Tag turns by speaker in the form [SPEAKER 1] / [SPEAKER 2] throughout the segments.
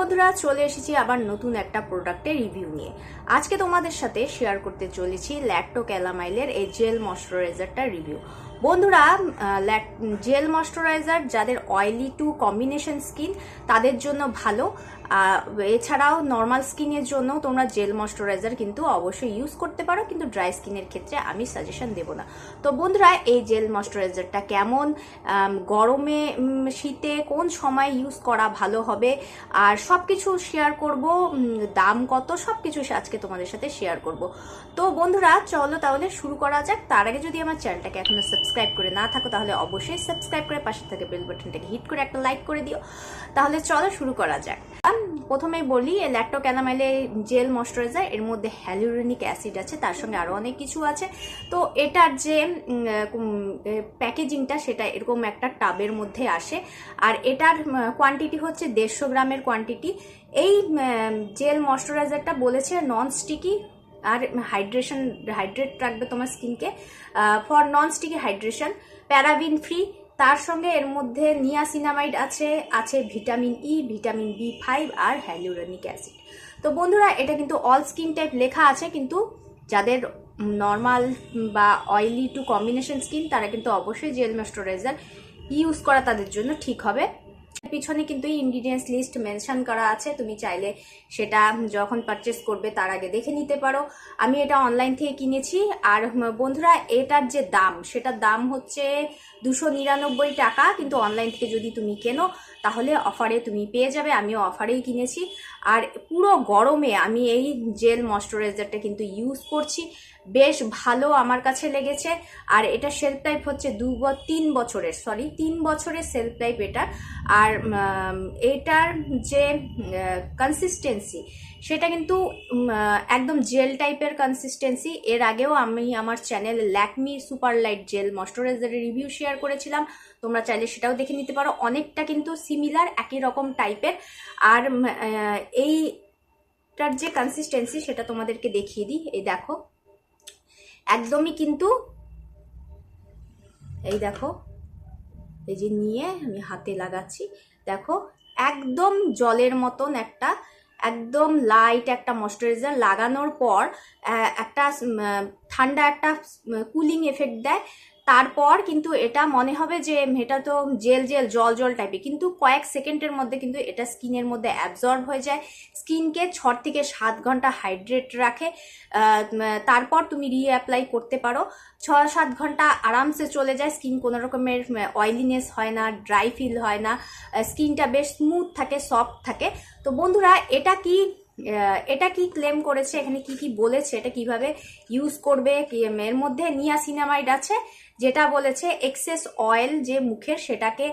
[SPEAKER 1] বন্ধুরা, চলে এসেছি আবার নতুন একটা প্রোডাক্টের রিভিউ নিয়ে। আজকে তোমাদের সাথে শেয়ার করতে চলেছি ল্যাকটো ক্যালামাইলের এই জেল ময়শ্চারাইজারটার রিভিউ। বন্ধুরা, জেল ময়শ্চারাইজার যাদের অয়েলি টু কম্বিনেশন স্কিন তাদের জন্য ভালো। এছাড়াও নর্মাল স্কিনের জন্য তোমরা জেল ময়শ্চারাইজার কিন্তু অবশ্যই ইউজ করতে পারো, কিন্তু ড্রাই স্কিনের ক্ষেত্রে আমি সাজেশন দেব না। তো বন্ধুরা, এই জেল ময়শ্চারাইজারটা কেমন, গরমে শীতে কোন সময় ইউজ করা ভালো হবে আর সব কিছু শেয়ার করব, দাম কত সব কিছু আজকে তোমাদের সাথে শেয়ার করব। তো বন্ধুরা, চলো তাহলে শুরু করা যাক। তার আগে যদি আমার চ্যানেলটাকে এখনো সাবস্ক্রাইব করে না থাকো তাহলে অবশ্যই সাবস্ক্রাইব করে পাশে থেকে বেল বাটনটাকে হিট করে একটা লাইক করে দিও। তাহলে চলো শুরু করা যাক। প্রথমেই বলি, ল্যাকটো ক্যালামাইলে জেল ময়শ্চারাইজার, এর মধ্যে হ্যালুরোনিক অ্যাসিড আছে, তার সঙ্গে আরও অনেক কিছু আছে। তো এটার যে প্যাকেজিংটা সেটা এরকম একটা টাবের মধ্যে আসে, আর এটার কোয়ান্টিটি হচ্ছে 150 গ্রামের কোয়ান্টিটি। এই জেল ময়শ্চারাইজারটা বলেছে নন স্টিকি আর হাইড্রেট রাখবে তোমার স্কিনকে, for non sticky hydration, paraben free. তার সঙ্গে এর মধ্যে নিয়াসিনামাইড আছে ভিটামিন ই, ভিটামিন B5 আর হ্যালুরোনিক অ্যাসিড। তো বন্ধুরা, এটা কিন্তু অল স্কিন টাইপ লেখা আছে, কিন্তু যাদের নর্মাল বা অয়েলি টু কম্বিনেশন স্কিন তারা কিন্তু অবশ্যই জেল ময়শ্চারাইজার ইউজ করা তাদের জন্য ঠিক হবে। পিছনে কিন্তু ইনগ্রিডিয়েন্টস লিস্ট মেনশন করা আছে, তুমি চাইলে সেটা যখন পারচেস করবে তার আগে দেখে নিতে পারো। আমি এটা অনলাইন থেকে কিনেছি। আর বন্ধুরা, এটার যে দাম সেটার দাম হচ্ছে 299 টাকা, কিন্তু অনলাইন থেকে যদি তুমি কেনো তাহলে অফারে তুমি পেয়ে যাবে। আমিও অফারেই কিনেছি। আর পুরো গরমে আমি এই জেল ময়শ্চারাইজারটা কিন্তু ইউজ করছি, বেশ ভালো আমার কাছে লেগেছে। আর এটা সেলফ লাইফ হচ্ছে 3 বছরের সেলফ লাইফ এটার। আর এটার যে কনসিস্টেন্সি সেটা কিন্তু একদম জেল টাইপের কনসিস্টেন্সি। এর আগেও আমি আমার চ্যানেলে ল্যাকমি সুপার লাইট জেল ময়শ্চারাইজারের রিভিউ শেয়ার করেছিলাম, তোমরা চাইলে সেটাও দেখে নিতে পারো। অনেকটা কিন্তু সিমিলার, একই রকম টাইপের। আর এইটার যে কনসিস্টেন্সি সেটা তোমাদেরকে দেখিয়ে দিই। এই দেখো, একদমই কিন্তু এই দেখো, এই যে নিয়ে আমি হাতে লাগাচ্ছি, দেখো একদম জলের মতন একটা একদম লাইট একটা ময়শ্চারাইজার লাগানোর পর একটা ঠান্ডা একটা কুলিং এফেক্ট দেয়। তারপর কিন্তু এটা মনে হবে যে এটা তো জল টাইপের, কিন্তু কয়েক সেকেন্ডের মধ্যে কিন্তু এটা স্কিনের মধ্যে অ্যাবজর্ব হয়ে যায়, স্কিনকে 6 থেকে 7 ঘন্টা হাইড্রেট রাখে। তারপর তুমি রিঅ্যাপ্লাই করতে পারো। 6-7 ঘন্টা আরামসে চলে যায়, স্কিন কোনো রকমের অয়েলিনেস হয় না, ড্রাই ফিল হয় না, স্কিনটা বেশ স্মুথ থাকে, সফট থাকে। তো বন্ধুরা, এটা কি ক্লেম করেছে, এখানে কি বলেছে, এটা কিভাবে ইউজ করবে, এর মধ্যে নিয়াসিনামাইড আছে, যেটা বলেছে এক্সেস অয়েল যে মুখের সেটাকে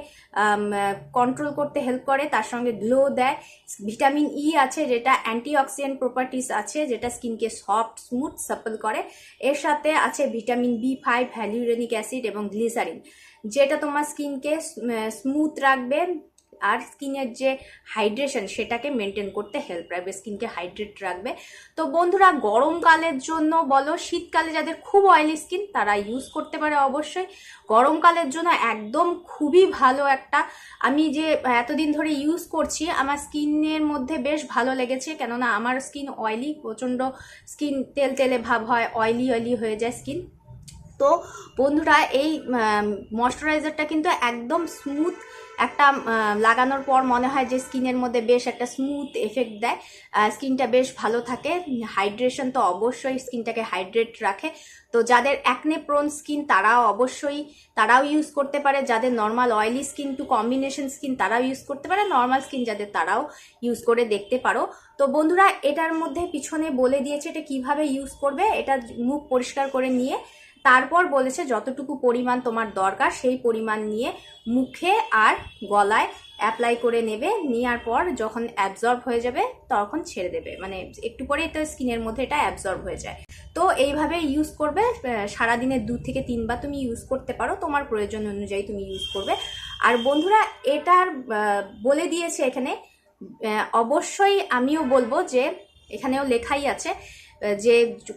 [SPEAKER 1] কন্ট্রোল করতে হেল্প করে, তার সঙ্গে গ্লো দেয়। ভিটামিন ই আছে, যেটা অ্যান্টিঅক্সিডেন্ট প্রপার্টিস আছে, যেটা স্কিনকে সফট, স্মুথ, সাপল করে। এর সাথে আছে ভিটামিন B5, হ্যালুরোনিক অ্যাসিড এবং গ্লিসারিন, যেটা তোমার স্কিনকে স্মুথ রাখবে আর স্কিনের যে হাইড্রেশন সেটাকে মেনটেন করতে হেল্প রাখবে, স্কিনকে হাইড্রেট রাখবে। তো বন্ধুরা, গরমকালের জন্য বলো, শীতকালে যাদের খুব অয়েলি স্কিন তারা ইউজ করতে পারে অবশ্যই। গরমকালের জন্য একদম খুবই ভালো একটা, আমি যে এতদিন ধরে ইউজ করছি আমার স্কিনের মধ্যে বেশ ভালো লেগেছে, কেননা আমার স্কিন অয়েলি, প্রচণ্ড স্কিন তেলে ভাব হয়, অয়েলি হয়ে যায় স্কিন। তো বন্ধুরা, এই ময়শ্চারাইজারটা কিন্তু একদম স্মুথ একটা, লাগানোর পর মনে হয় যে স্কিনের মধ্যে বেশ একটা স্মুথ এফেক্ট দেয়, স্কিনটা বেশ ভালো থাকে। হাইড্রেশন তো অবশ্যই স্কিনটাকে হাইড্রেট রাখে। তো যাদের অ্যাকনে প্রোন স্কিন তারাও ইউজ করতে পারে, যাদের normal oily skin to combination skin তারাও ইউজ করতে পারে, নর্মাল স্কিন যাদের তারাও ইউজ করে দেখতে পারো। তো বন্ধুরা, এটার মধ্যে পিছনে বলে দিয়েছে এটা কিভাবে ইউজ করবে। এটা মুখ পরিষ্কার করে নিয়ে তারপর বলেছে যতটুকু পরিমাণ তোমার দরকার সেই পরিমাণ নিয়ে মুখে আর গলায় অ্যাপ্লাই করে নেবে, নেওয়ার পর যখন অ্যাবজর্ব হয়ে যাবে তখন ছেড়ে দেবে, মানে একটু পরেই তো স্কিনের মধ্যে এটা অ্যাবজর্ব হয়ে যায়। তো এইভাবে ইউজ করবে, সারাদিনে 2 থেকে 3 বার তুমি ইউজ করতে পারো, তোমার প্রয়োজন অনুযায়ী তুমি ইউজ করবে। আর বন্ধুরা, এটার বলে দিয়েছে এখানে, অবশ্যই আমিও বলবো যে এখানেও লেখাই আছে যে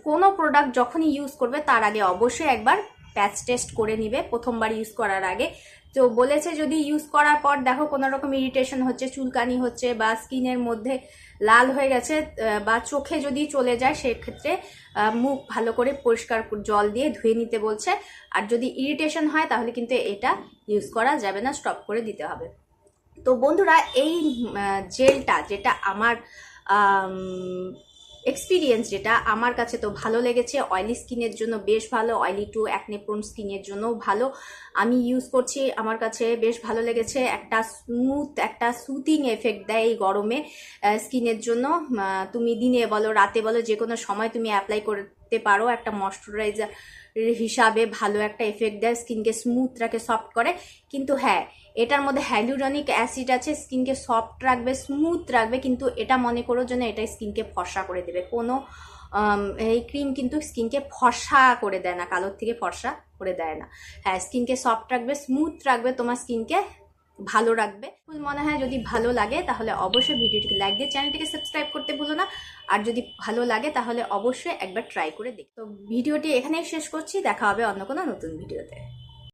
[SPEAKER 1] কোনো প্রোডাক্ট যখনই ইউজ করবে তার আগে অবশ্যই একবার প্যাচ টেস্ট করে নিবে প্রথমবার ইউজ করার আগে। তো বলেছে যদি ইউজ করার পর দেখো কোনো রকম ইরিটেশন হচ্ছে, চুলকানি হচ্ছে বা স্কিনের মধ্যে লাল হয়ে গেছে বা চোখে যদি চলে যায়, সেক্ষেত্রে মুখ ভালো করে পরিষ্কার জল দিয়ে ধুয়ে নিতে বলছে। আর যদি ইরিটেশন হয় তাহলে কিন্তু এটা ইউজ করা যাবে না, স্টপ করে দিতে হবে। তো বন্ধুরা, এই জেলটা যেটা আমার এক্সপিরিয়েন্স, যেটা আমার কাছে তো ভালো লেগেছে, অয়েলি স্কিনের জন্য বেশ ভালো, অয়েলি টু অ্যাকনে প্রোন স্কিনের জন্য ভালো। আমি ইউজ করছি, আমার কাছে বেশ ভালো লেগেছে। একটা স্মুথ, একটা সুথিং এফেক্ট দেয় এই গরমে স্কিনের জন্য। তুমি দিনে বলো রাতে বলো যে কোনো সময় তুমি অ্যাপ্লাই করতে পারো। একটা ময়শ্চারাইজার হিসাবে ভালো একটা এফেক্ট দেয়, স্কিনকে স্মুথ রাখে, সফট করে। কিন্তু হ্যাঁ, এটার মধ্যে হ্যালুরনিক অ্যাসিড আছে, স্কিনকে সফট রাখবে, স্মুথ রাখবে, কিন্তু এটা মনে করো যে না এটা স্কিনকে ফর্সা করে দেবে। কোনো এই ক্রিম কিন্তু স্কিনকে ফর্সা করে দেয় না, কালোর থেকে ফর্সা করে দেয় না। হ্যাঁ, স্কিনকে সফট রাখবে, স্মুথ রাখবে, তোমার স্কিনকে ভালো রাখবে। মনে হয় যদি ভালো লাগে তাহলে অবশ্যই ভিডিওটিকে লাইক দিয়ে চ্যানেলটিকে সাবস্ক্রাইব করতে ভুলো না। আর যদি ভালো লাগে তাহলে অবশ্যই একবার ট্রাই করে দেখো। তো ভিডিওটি এখানেই শেষ করছি, দেখা হবে অন্য কোনো নতুন ভিডিওতে।